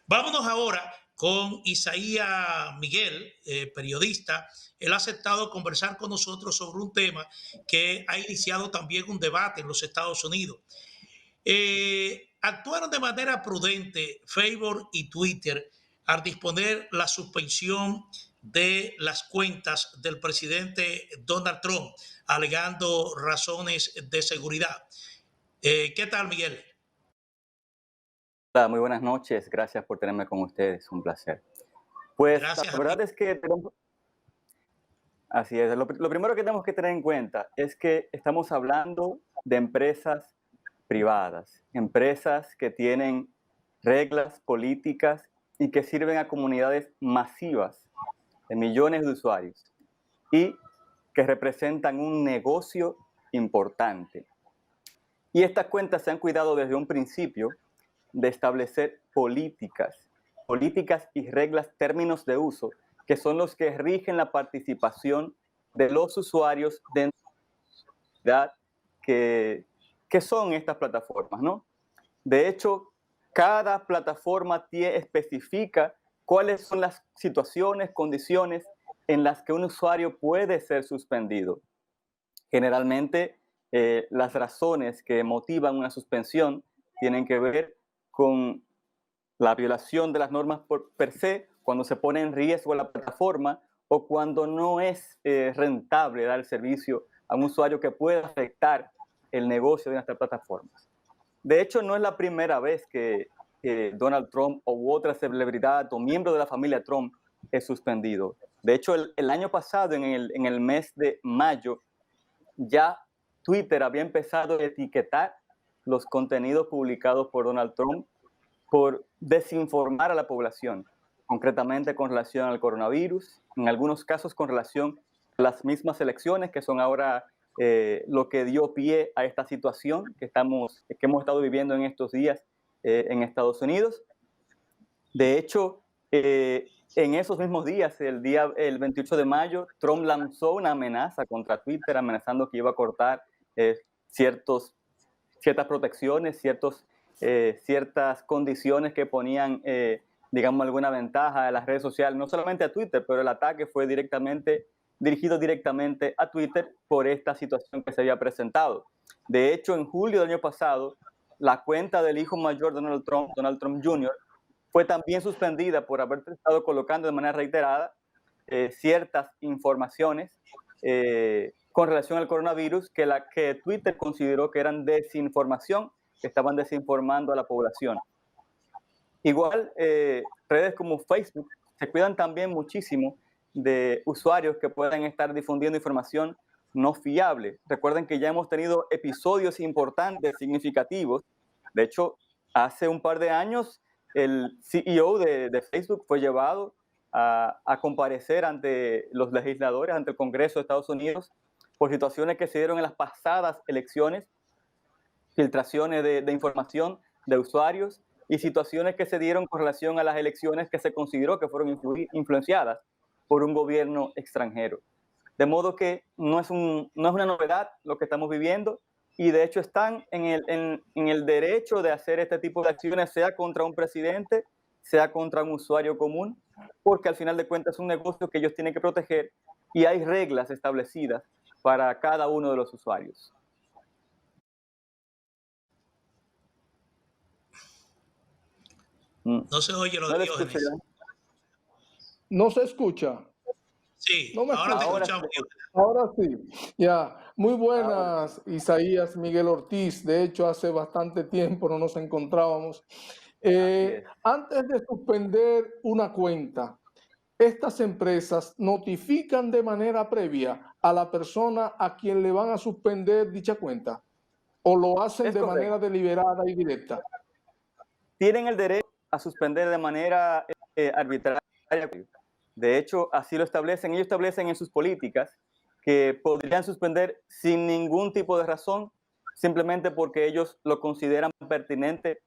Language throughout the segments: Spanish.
Vámonos ahora con Isaías Miguel, periodista. Él ha aceptado conversar con nosotros sobre un tema que ha iniciado también un debate en los Estados Unidos. Actuaron de manera prudente Facebook y Twitter al disponer la suspensión de las cuentas del presidente Donald Trump, alegando razones de seguridad. ¿Qué tal, Miguel? Hola, muy buenas noches. Gracias por tenerme con ustedes. Un placer. Pues la Gracias a ti. verdad es que así es. Lo primero que tenemos que tener en cuenta es que estamos hablando de empresas privadas, empresas que tienen reglas políticas y que sirven a comunidades masivas de millones de usuarios y que representan un negocio importante. Y estas cuentas se han cuidado desde un principio de establecer políticas y reglas, términos de uso, que son los que rigen la participación de los usuarios dentro de la comunidad que son estas plataformas, ¿no? De hecho, cada plataforma especifica cuáles son las situaciones, condiciones en las que un usuario puede ser suspendido. Generalmente, las razones que motivan una suspensión tienen que ver con la violación de las normas per se, cuando se pone en riesgo la plataforma o cuando no es rentable dar el servicio a un usuario que pueda afectar el negocio de nuestras plataformas. De hecho, no es la primera vez que Donald Trump u otra celebridad o miembro de la familia Trump es suspendido. De hecho, el año pasado, en el mes de mayo, ya Twitter había empezado a etiquetar los contenidos publicados por Donald Trump por desinformar a la población, concretamente con relación al coronavirus, en algunos casos con relación a las mismas elecciones que son ahora lo que dio pie a esta situación que hemos estado viviendo en estos días en Estados Unidos. De hecho, en esos mismos días, el 28 de mayo, Trump lanzó una amenaza contra Twitter, amenazando que iba a cortar eh, ciertas protecciones, ciertas condiciones que ponían, digamos, alguna ventaja a las redes sociales, no solamente a Twitter, pero el ataque fue dirigido directamente a Twitter por esta situación que se había presentado. De hecho, en julio del año pasado, la cuenta del hijo mayor de Donald Trump Jr., fue también suspendida por haber estado colocando de manera reiterada ciertas informaciones con relación al coronavirus que Twitter consideró que eran desinformación, que estaban desinformando a la población. Igual, redes como Facebook se cuidan también muchísimo de usuarios que puedan estar difundiendo información no fiable. Recuerden que ya hemos tenido episodios importantes, significativos. De hecho, hace un par de años, el CEO de Facebook fue llevado a comparecer ante los legisladores, ante el Congreso de Estados Unidos, por situaciones que se dieron en las pasadas elecciones, filtraciones de información de usuarios y situaciones que se dieron con relación a las elecciones que se consideró que fueron influenciadas por un gobierno extranjero. De modo que no es una novedad lo que estamos viviendo y de hecho están en el derecho de hacer este tipo de acciones, sea contra un presidente, sea contra un usuario común, porque al final de cuentas es un negocio que ellos tienen que proteger y hay reglas establecidas para cada uno de los usuarios. No se oye lo No de le escuché. Diógenes. No se escucha. Sí, No me ahora te escucha. Ahora escuchamos. sí. Ahora sí. Ya. Muy Ahora. buenas, Isaías Miguel Ortiz. De hecho, hace bastante tiempo no nos encontrábamos. Así es. Antes de suspender una cuenta, estas empresas notifican de manera previa a la persona a quien le van a suspender dicha cuenta, o lo hacen Es de correcto. manera deliberada y directa. Tienen el derecho a suspender de manera arbitraria. De hecho, así lo establecen. Ellos establecen en sus políticas que podrían suspender sin ningún tipo de razón, simplemente porque ellos lo consideran pertinente,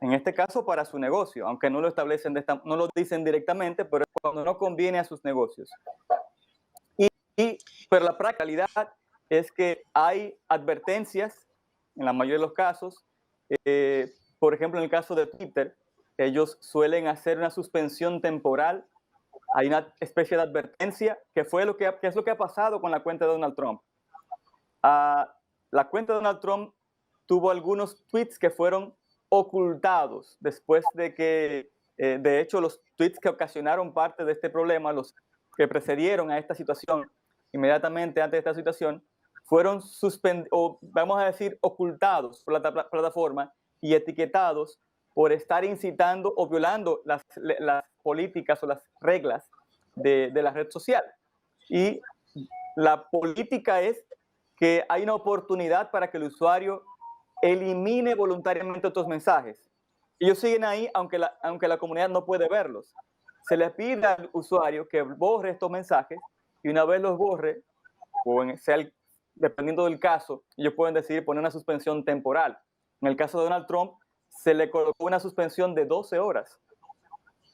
en este caso para su negocio, aunque no lo establecen, no lo dicen directamente, pero es cuando no conviene a sus negocios. Pero la realidad es que hay advertencias, en la mayoría de los casos, por ejemplo, en el caso de Twitter, ellos suelen hacer una suspensión temporal. Hay una especie de advertencia, que es lo que ha pasado con la cuenta de Donald Trump. La cuenta de Donald Trump tuvo algunos tweets que fueron ocultados después de que, de hecho, los tweets que ocasionaron parte de este problema, los que precedieron a esta situación, inmediatamente antes de esta situación, fueron vamos a decir, ocultados por la plataforma y etiquetados por estar incitando o violando las políticas o las reglas de la red social. Y la política es que hay una oportunidad para que el usuario elimine voluntariamente otros mensajes. Ellos siguen ahí aunque la comunidad no puede verlos. Se le pide al usuario que borre estos mensajes y una vez los borre, o dependiendo del caso, ellos pueden decidir poner una suspensión temporal. En el caso de Donald Trump, se le colocó una suspensión de 12 horas,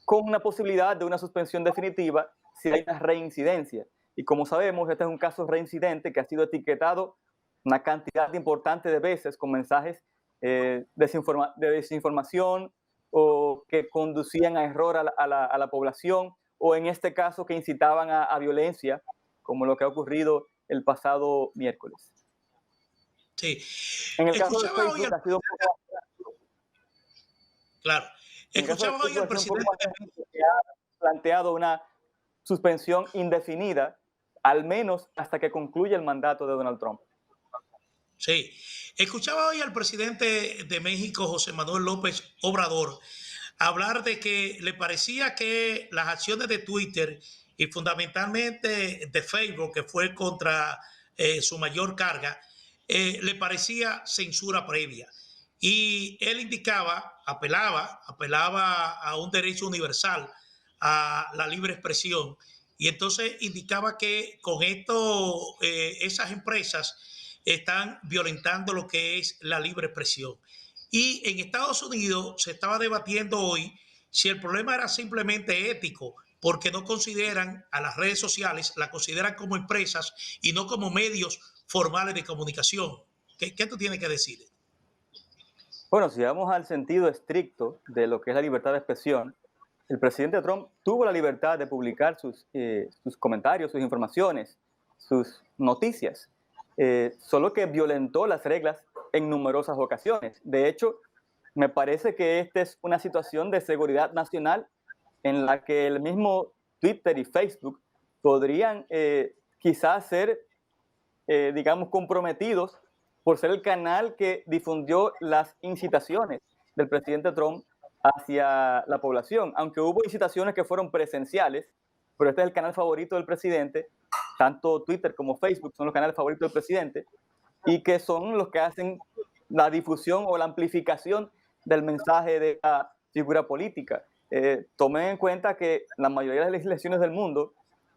con una posibilidad de una suspensión definitiva si hay una reincidencia. Y como sabemos, este es un caso reincidente que ha sido etiquetado una cantidad importante de veces con mensajes de desinformación o que conducían a error a la población, o en este caso que incitaban a violencia, como lo que ha ocurrido el pasado miércoles. Sí. En el caso de Facebook ha sido un poco... Claro. Escuchaba hoy al presidente que ha planteado una suspensión indefinida, al menos hasta que concluya el mandato de Donald Trump. Sí. Escuchaba hoy al presidente de México, José Manuel López Obrador, hablar de que le parecía que las acciones de Twitter y fundamentalmente de Facebook, que fue contra su mayor carga, le parecía censura previa. Y él apelaba a un derecho universal, a la libre expresión. Y entonces indicaba que con esto esas empresas están violentando lo que es la libre expresión. Y en Estados Unidos se estaba debatiendo hoy si el problema era simplemente ético, porque no consideran a las redes sociales, las consideran como empresas y no como medios formales de comunicación. ¿Qué tú tienes que decir? Bueno, si vamos al sentido estricto de lo que es la libertad de expresión, el presidente Trump tuvo la libertad de publicar sus comentarios, sus informaciones, sus noticias, solo que violentó las reglas en numerosas ocasiones. De hecho, me parece que esta es una situación de seguridad nacional en la que el mismo Twitter y Facebook podrían quizás ser, digamos, comprometidos por ser el canal que difundió las incitaciones del presidente Trump hacia la población. Aunque hubo incitaciones que fueron presenciales, pero este es el canal favorito del presidente, tanto Twitter como Facebook son los canales favoritos del presidente, y que son los que hacen la difusión o la amplificación del mensaje de la figura política. Tomen en cuenta que la mayoría de las legislaciones del mundo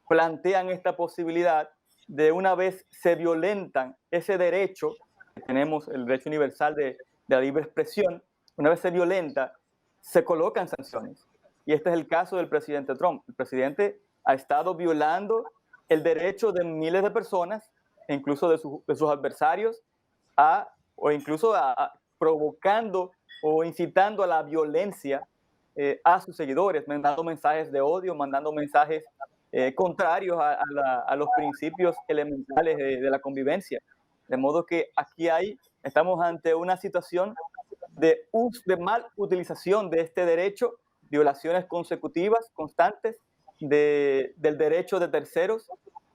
plantean esta posibilidad de, una vez se violentan ese derecho que tenemos, el derecho universal de la libre expresión, una vez se violenta, se colocan sanciones. Y este es el caso del presidente Trump. El presidente ha estado violando el derecho de miles de personas, e incluso de sus adversarios, o incluso provocando o incitando a la violencia a sus seguidores, mandando mensajes de odio, mandando mensajes contrarios a los principios elementales de la convivencia. De modo que aquí estamos ante una situación de mal utilización de este derecho, violaciones consecutivas, constantes del derecho de terceros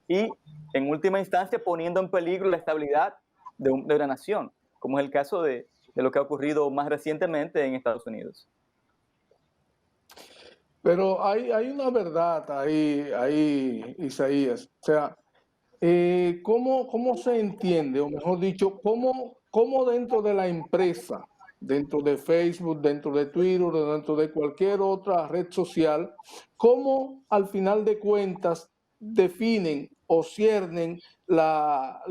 y, en última instancia, poniendo en peligro la estabilidad de una nación, como es el caso de lo que ha ocurrido más recientemente en Estados Unidos. Pero hay una verdad ahí, Isaías. O sea, ¿cómo se entiende, o mejor dicho, cómo dentro de la empresa, dentro de Facebook, dentro de Twitter, dentro de cualquier otra red social, cómo al final de cuentas definen o ciernen la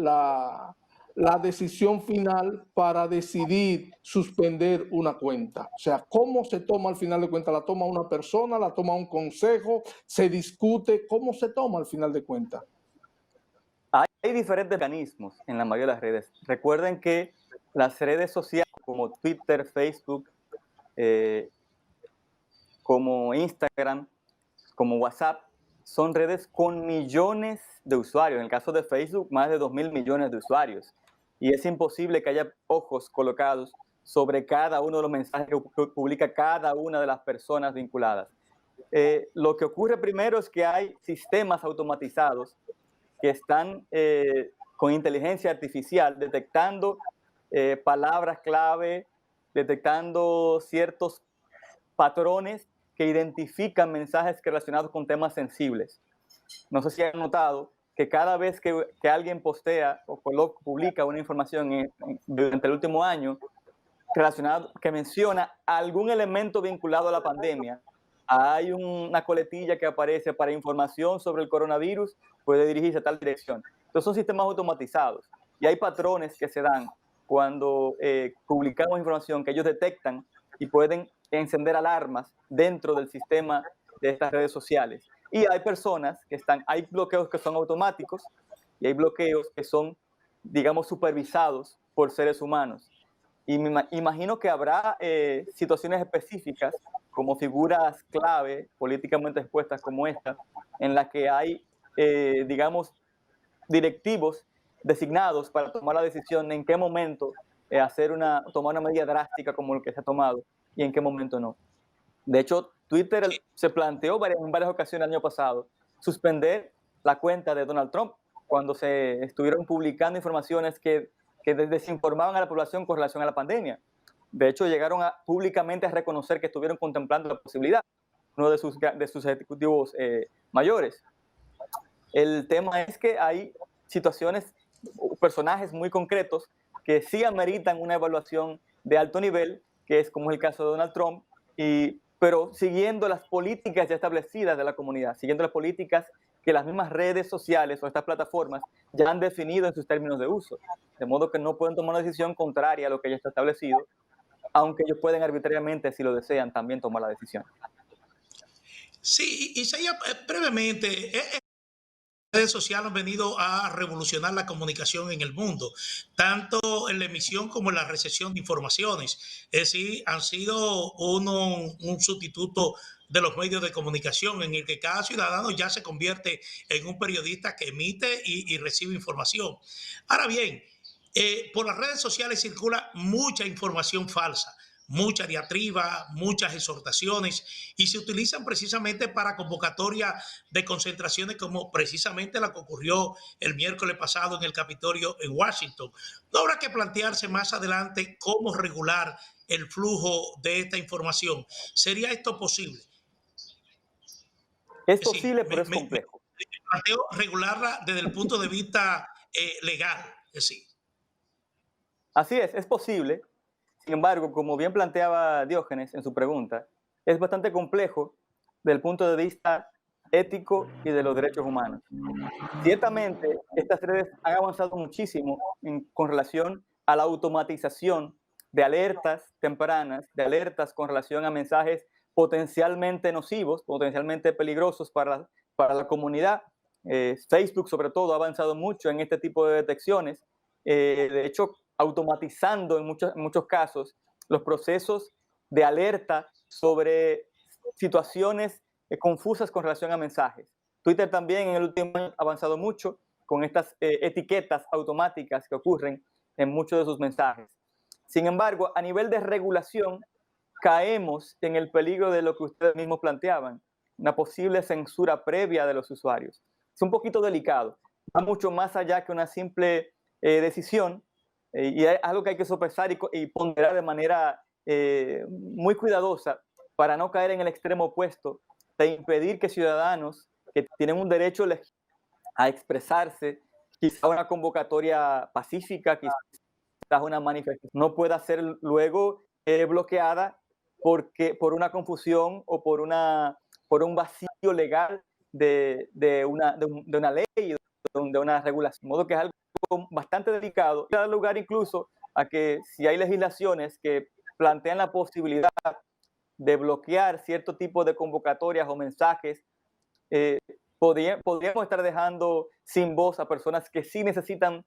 decisión final para decidir suspender una cuenta? O sea, ¿cómo se toma al final de cuentas? ¿La toma una persona? ¿La toma un consejo? ¿Se discute? ¿Cómo se toma al final de cuentas? Hay diferentes mecanismos en la mayoría de las redes. Recuerden que las redes sociales como Twitter, Facebook, como Instagram, como WhatsApp, son redes con millones de usuarios. En el caso de Facebook, más de 2.000 millones de usuarios. Y es imposible que haya ojos colocados sobre cada uno de los mensajes que publica cada una de las personas vinculadas. Lo que ocurre primero es que hay sistemas automatizados que están con inteligencia artificial detectando palabras clave, detectando ciertos patrones que identifican mensajes relacionados con temas sensibles. No sé si han notado que cada vez que alguien postea o publica una información durante el último año relacionado, que menciona algún elemento vinculado a la pandemia, hay una coletilla que aparece para información sobre el coronavirus, puede dirigirse a tal dirección. Entonces son sistemas automatizados y hay patrones que se dan cuando publicamos información que ellos detectan y pueden encender alarmas dentro del sistema de estas redes sociales. Y hay personas hay bloqueos que son automáticos y hay bloqueos que son, digamos, supervisados por seres humanos. Y me imagino que habrá situaciones específicas como figuras clave políticamente expuestas como esta, en las que hay, digamos, directivos designados para tomar la decisión en qué momento tomar una medida drástica como el que se ha tomado y en qué momento no. De hecho, Twitter se planteó en varias ocasiones el año pasado suspender la cuenta de Donald Trump cuando se estuvieron publicando informaciones que desinformaban a la población con relación a la pandemia. De hecho, llegaron públicamente a reconocer que estuvieron contemplando la posibilidad, uno de sus ejecutivos mayores. El tema es que hay situaciones, personajes muy concretos que sí ameritan una evaluación de alto nivel, que es como el caso de Donald Trump, pero siguiendo las políticas ya establecidas de la comunidad, siguiendo las políticas que las mismas redes sociales o estas plataformas ya han definido en sus términos de uso. De modo que no pueden tomar una decisión contraria a lo que ya está establecido, aunque ellos pueden arbitrariamente, si lo desean, también tomar la decisión. Sí, Isaías, brevemente, redes sociales han venido a revolucionar la comunicación en el mundo, tanto en la emisión como en la recepción de informaciones. Es decir, han sido un sustituto de los medios de comunicación, en el que cada ciudadano ya se convierte en un periodista que emite y recibe información. Ahora bien, por las redes sociales circula mucha información falsa, mucha diatriba, muchas exhortaciones, y se utilizan precisamente para convocatoria de concentraciones como precisamente la que ocurrió el miércoles pasado en el Capitolio en Washington. No habrá que plantearse más adelante cómo regular el flujo de esta información. ¿Sería esto posible? Es Es decir, posible, pero es complejo. planteo regularla desde el punto de vista legal. Es decir. Así es posible. Sin embargo, como bien planteaba Diógenes en su pregunta, es bastante complejo desde el punto de vista ético y de los derechos humanos. Ciertamente, estas redes han avanzado muchísimo con relación a la automatización de alertas tempranas, de alertas con relación a mensajes potencialmente nocivos, potencialmente peligrosos para la comunidad. Facebook, sobre todo, ha avanzado mucho en este tipo de detecciones. De hecho, automatizando en muchos casos los procesos de alerta sobre situaciones confusas con relación a mensajes. Twitter también en el último año ha avanzado mucho con estas etiquetas automáticas que ocurren en muchos de sus mensajes. Sin embargo, a nivel de regulación, caemos en el peligro de lo que ustedes mismos planteaban, una posible censura previa de los usuarios. Es un poquito delicado, va mucho más allá que una simple decisión, y es algo que hay que sopesar y ponderar de manera muy cuidadosa para no caer en el extremo opuesto de impedir que ciudadanos que tienen un derecho a expresarse, quizá una convocatoria pacífica, quizás una manifestación, no pueda ser luego bloqueada por una confusión o por un vacío legal de una ley, de una regulación. De modo que es algo bastante delicado y da lugar incluso a que si hay legislaciones que plantean la posibilidad de bloquear cierto tipo de convocatorias o mensajes, podríamos estar dejando sin voz a personas que sí necesitan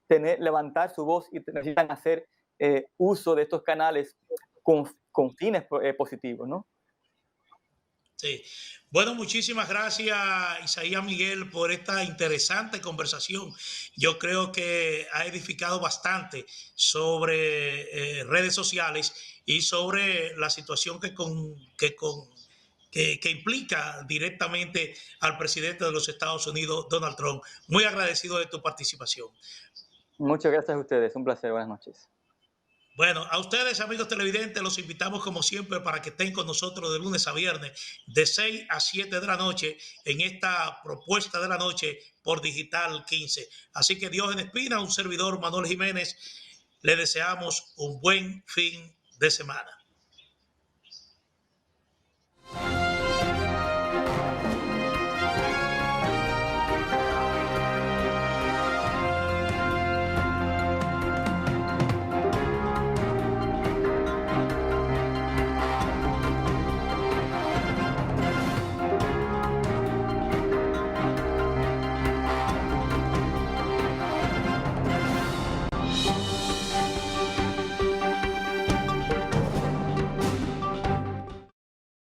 levantar su voz y necesitan hacer uso de estos canales con fines positivos, ¿no? Sí. Bueno, muchísimas gracias, Isaías Miguel, por esta interesante conversación. Yo creo que ha edificado bastante sobre redes sociales y sobre la situación que implica directamente al presidente de los Estados Unidos, Donald Trump. Muy agradecido de tu participación. Muchas gracias a ustedes, un placer, buenas noches. Bueno, a ustedes, amigos televidentes, los invitamos como siempre para que estén con nosotros de lunes a viernes, de 6 a 7 de la noche, en esta propuesta de la noche por Digital 15. Así que Dios en Espina, un servidor, Manuel Jiménez, le deseamos un buen fin de semana.